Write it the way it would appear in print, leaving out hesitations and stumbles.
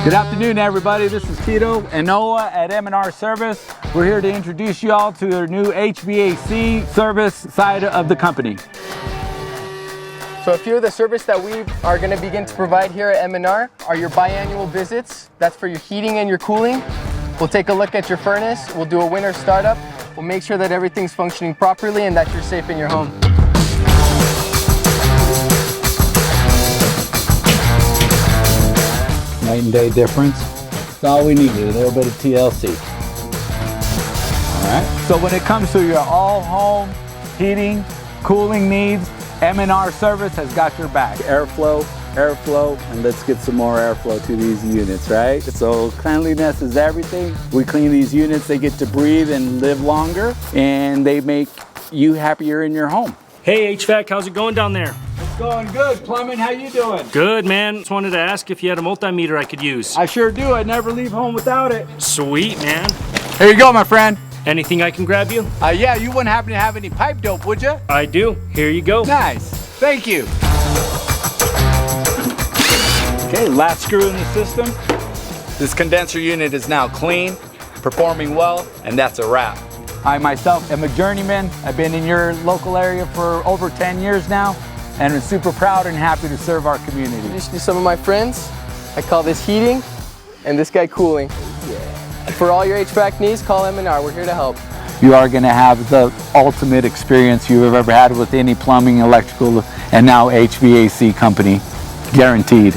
Good afternoon, everybody. This is Tito and Noah at M&R Service. We're here to introduce you all to our new HVAC service side of the company. So a few of the service that we are going to begin to provide here at M&R are your biannual visits. That's for your heating and your cooling. We'll take a look at your furnace. We'll do a winter startup. We'll make sure that everything's functioning properly and that you're safe in your home. Night and day difference. That's all we needed, a little bit of TLC. All right. So when it comes to your all-home heating, cooling needs, M&R Service has got your back. Airflow, and let's get some more airflow to these units, right? So cleanliness is everything. We clean these units, they get to breathe and live longer, and they make you happier in your home. Hey HVAC, how's it going down there? It's going good. Plumbing, how you doing? Good, man. Just wanted to ask if you had a multimeter I could use. I sure do. I never leave home without it. Sweet, man. Here you go, my friend. Anything I can grab you? Yeah, you wouldn't happen to have any pipe dope, would you? I do. Here you go. Nice. Thank you. Okay, last screw in the system. This condenser unit is now clean, performing well, and that's a wrap. I myself am a journeyman. I've been in your local area for over 10 years now, and I'm super proud and happy to serve our community. Introduce some of my friends. I call this heating, and this guy cooling. For all your HVAC needs, call M&R. We're here to help. You are going to have the ultimate experience you've ever had with any plumbing, electrical, and now HVAC company, guaranteed.